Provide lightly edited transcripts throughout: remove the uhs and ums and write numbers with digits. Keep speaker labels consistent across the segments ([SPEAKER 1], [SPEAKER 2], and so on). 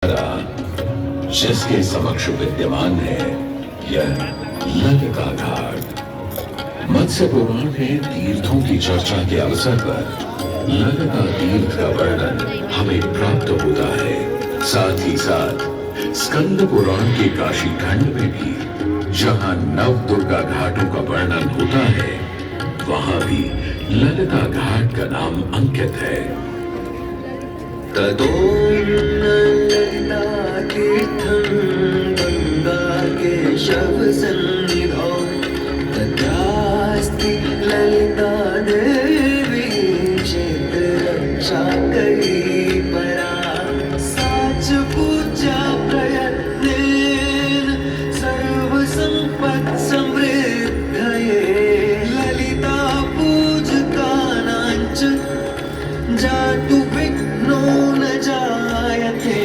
[SPEAKER 1] जिसके समक्ष विद्यमान है यह ललिता घाट। मत्स्य पुराण में तीर्थों की चर्चा के अवसर पर ललिता तीर्थ का वर्णन हमें प्राप्त होता है। साथ ही साथ स्कंद पुराण के काशी खंड में भी जहां नव दुर्गा घाटों का वर्णन होता है, वहां भी ललिता घाट का नाम अंकित है।
[SPEAKER 2] ततो ललिता तीर्थं गंगा केशवसन्निधौ तत्रास्ति ललिता देवी क्षेत्ररक्षाकरी परा। सा च पूजा प्रयत्नेन सर्वसम्पत्समृद्धये ललिता पूजकानां च जातु विघ्नो न जायते।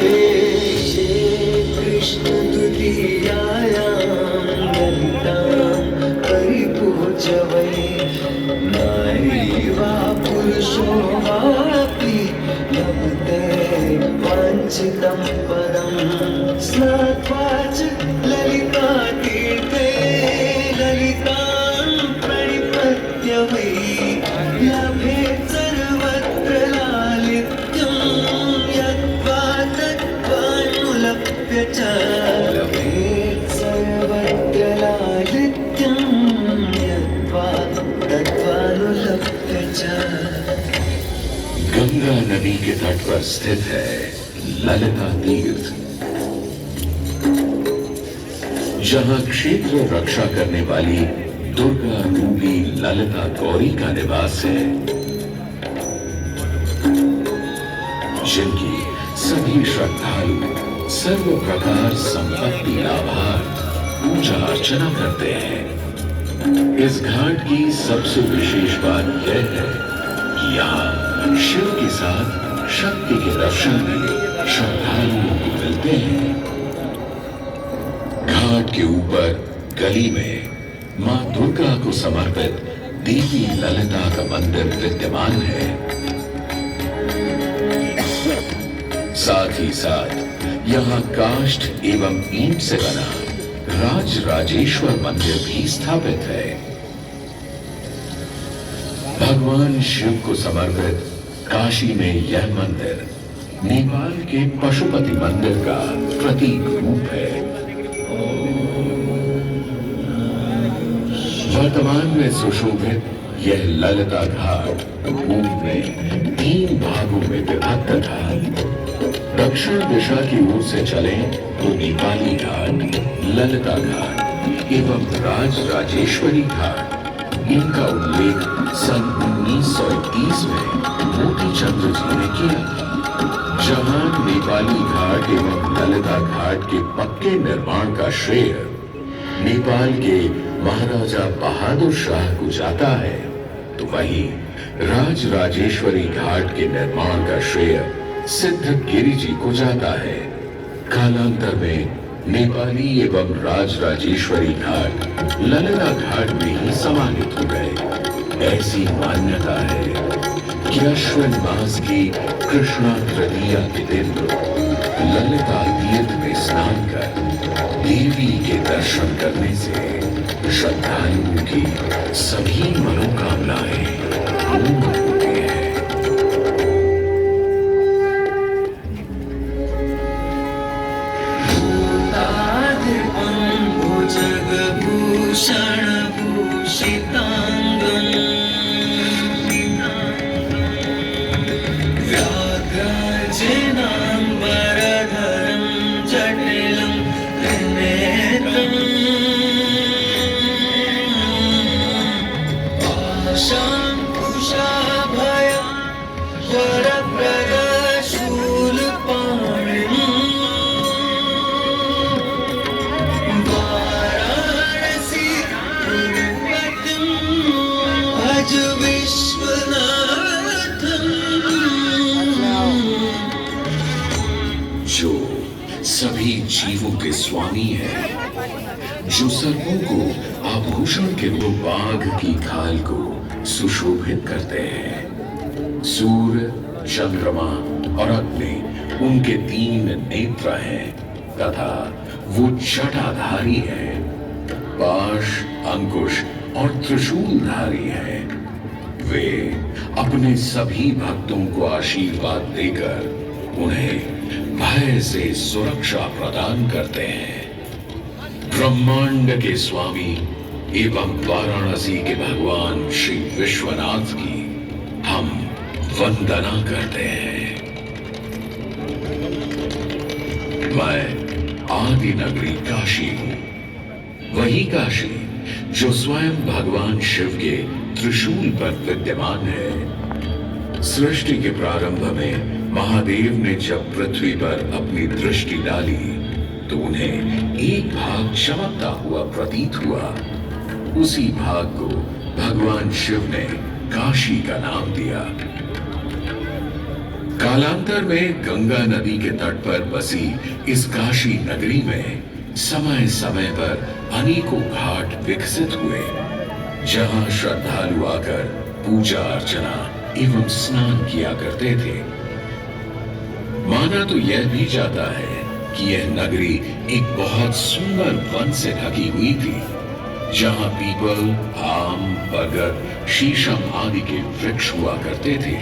[SPEAKER 2] कृष्ण द्वितीयायां ललितां परिपूज्य वै नारी वा पुरुषो वापि लभते वाञ्छितं पदं। स्नात्वा च ललिता तीर्थे ललितां प्रणिपत्य वै लभेत् सर्वत्र लालित्यं। यद्वा तद्वानुलभ्य च लभेत् सर्वत्र लालित्यं। यद्वा तद्वानुलभ्य च।
[SPEAKER 1] गंगा नदी के तट पर स्थित है ललिता तीर्थ, जहां क्षेत्र रक्षा करने वाली दुर्गा रूपी ललिता गौरी का निवास है, जिनकी सभी श्रद्धालु सर्व प्रकार संपत्ति लाभार्थ पूजा अर्चना करते हैं। इस घाट की सबसे विशेष बात यह है कि यहाँ शिव के साथ शक्ति के दर्शन भी श्रद्धालुओं को मिलते हैं। घाट के ऊपर गली में मां दुर्गा को समर्पित देवी ललिता का मंदिर विद्यमान है। साथ ही साथ यहाँ काष्ठ एवं ईंट से बना राज राजेश्वर मंदिर भी स्थापित है। भगवान शिव को समर्पित काशी में यह मंदिर नेपाल के पशुपति मंदिर का प्रतीक रूप है। वर्तमान में सुशोभित यह ललिता घाट पूर्व में 3 भागों में विभक्त था। दक्षिण दिशा की ओर से चलें तो नेपाली घाट, ललिता घाट एवं राज राजेश्वरी घाट। इनका उल्लेख सन 1931 में मोतीचंद्र जी ने किया था। जहां नेपाली घाट एवं ललिता घाट के पक्के निर्माण का श्रेय नेपाल के महाराजा बहादुर शाह को जाता है, तो वहीं राज राजेश्वरी घाट के निर्माण का श्रेय सिद्धगिरी जी को जाता है। कालांतर में नेपाली एवं राज राजेश्वरी घाट ललिता घाट में ही समाहित हो गए। ऐसी मान्यता है कि अश्विन मास की कृष्णा तृतीया के दिन ललिता तीर्थ में स्नान कर देवी के दर्शन करने से श्रद्धालुओं की सभी मनोकामनाएं पूर्ण होती हैं।
[SPEAKER 2] जगभूषण भूषितांगं व्याघ्राजिनांबरधरं जटिलं त्रिनेत्रं पाशांकुशाभयं वरप्रदशूलपाणिं भज विश्वनाथं।
[SPEAKER 1] जो सभी जीवों के स्वामी है, जो सर्पों को आभूषण के रूप बाघ की खाल को सुशोभित करते हैं। सूर्य, चंद्रमा और अग्नि उनके 3 नेत्र हैं तथा वो जटाधारी है, पाश, अंकुश और त्रिशूलधारी है। वे अपने सभी भक्तों को आशीर्वाद देकर उन्हें भय से सुरक्षा प्रदान करते हैं। ब्रह्मांड के स्वामी एवं वाराणसी के भगवान श्री विश्वनाथ की हम वंदना करते हैं। मैं आदि नगरी काशी हूं, वही काशी जो स्वयं भगवान शिव के त्रिशूल पर विद्यमान है। सृष्टि के प्रारंभ में महादेव ने जब पृथ्वी पर अपनी दृष्टि डाली तो उन्हें एक भाग चमकता हुआ प्रतीत हुआ। उसी भाग को भगवान शिव ने काशी का नाम दिया। कालांतर में गंगा नदी के तट पर बसी इस काशी नगरी में समय समय पर अनेकों घाट विकसित हुए, जहां श्रद्धालु आकर पूजा अर्चना एवं स्नान किया करते थे। माना तो यह भी जाता है कि यह नगरी एक बहुत सुंदर वन से ढकी हुई थी, जहां पीपल, आम, बरगद, शीशम आदि के वृक्ष हुआ करते थे,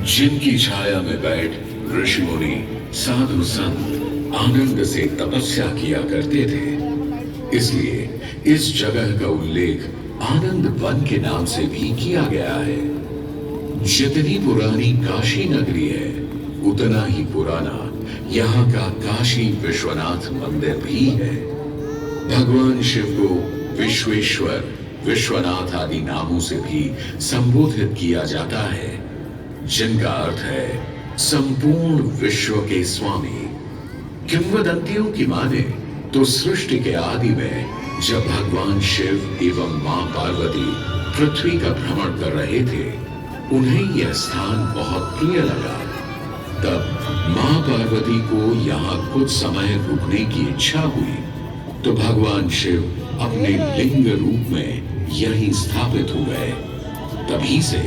[SPEAKER 1] जिनकी छाया में बैठ ऋषि मुनि, साधु संत आनंद से तपस्या किया करते थे। इसलिए इस जगह का उल्लेख आनंद वन के नाम से भी किया गया है। जितनी पुरानी काशी नगरी है, उतना ही पुराना यहाँ का काशी विश्वनाथ मंदिर भी है। भगवान शिव को विश्वेश्वर, विश्वनाथ आदि नामों से भी संबोधित किया जाता है, जिनका अर्थ है संपूर्ण विश्व के स्वामी। किंवदंतियों की माने तो सृष्टि के आदि में जब भगवान शिव एवं मां पार्वती पृथ्वी का भ्रमण कर रहे थे, उन्हें यह स्थान बहुत प्रिय लगा। तब मां पार्वती को यहाँ कुछ समय रुकने की इच्छा हुई, तो भगवान शिव अपने लिंग रूप में यहीं स्थापित हो गए। तभी से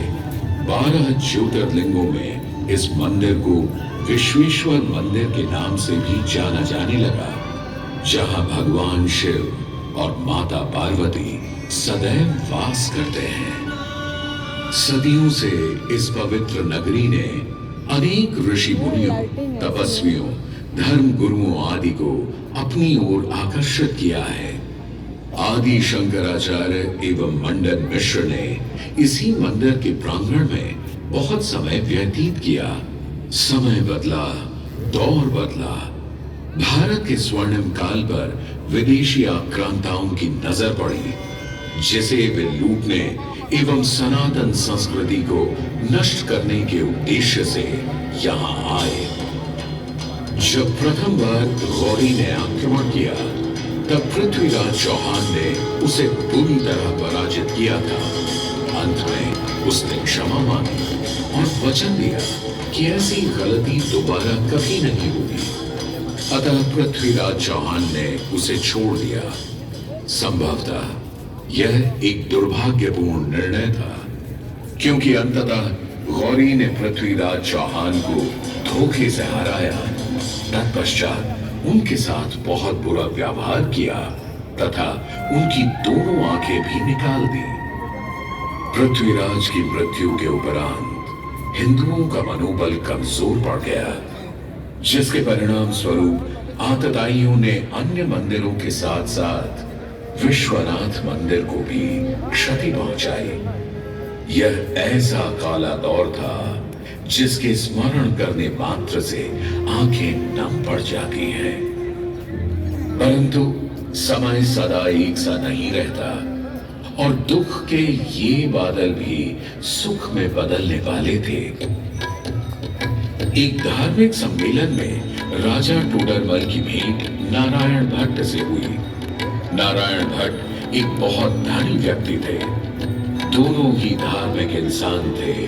[SPEAKER 1] 12 ज्योतिर्लिंगों में इस मंदिर को विश्वेश्वर मंदिर के नाम से भी जाना जाने लगा, जहां भगवान शिव और माता पार्वती सदैव वास करते हैं। सदियों से इस पवित्र नगरी ने अनेक ऋषि मुनियों, तपस्वियों, धर्म गुरुओं आदि को अपनी ओर आकर्षित किया है। आदि शंकराचार्य एवं मंडन मिश्र ने इसी मंदिर के प्रांगण में बहुत समय व्यतीत किया। समय बदला, दौर बदला, भारत के स्वर्णिम काल पर विदेशी आक्रांताओं की नजर पड़ी, जिसे वे लूटने एवं सनातन संस्कृति को नष्ट करने के उद्देश्य से यहाँ आए। जब प्रथम बार गौरी ने आक्रमण किया, तब पृथ्वीराज चौहान ने उसे बुरी तरह पराजित किया था। अंत में उसने क्षमा मांगी और वचन दिया कि ऐसी गलती दोबारा कभी नहीं होगी। अतः पृथ्वीराज चौहान ने उसे छोड़ दिया। संभवतः यह एक दुर्भाग्यपूर्ण निर्णय था, क्योंकि अंततः गौरी ने पृथ्वीराज चौहान को धोखे से हराया। तत्पश्चात उनके साथ बहुत बुरा व्यवहार किया तथा उनकी दोनों आंखें भी निकाल दी। पृथ्वीराज की मृत्यु के उपरांत हिंदुओं का मनोबल कमजोर पड़ गया, जिसके परिणाम स्वरूप आतताइयों ने अन्य मंदिरों के साथ साथ विश्वनाथ मंदिर को भी क्षति पहुंचाई। यह ऐसा काला दौर था जिसके स्मरण करने मात्र से आंखें नम पड़ जाती हैं। परंतु समय सदा एक सा नहीं रहता और दुख के ये बादल भी सुख में बदलने वाले थे। एक धार्मिक सम्मेलन में राजा टोडरमल की भेंट नारायण भट्ट से हुई। नारायण भट्ट एक बहुत धनी व्यक्ति थे। दोनों ही धार्मिक इंसान थे।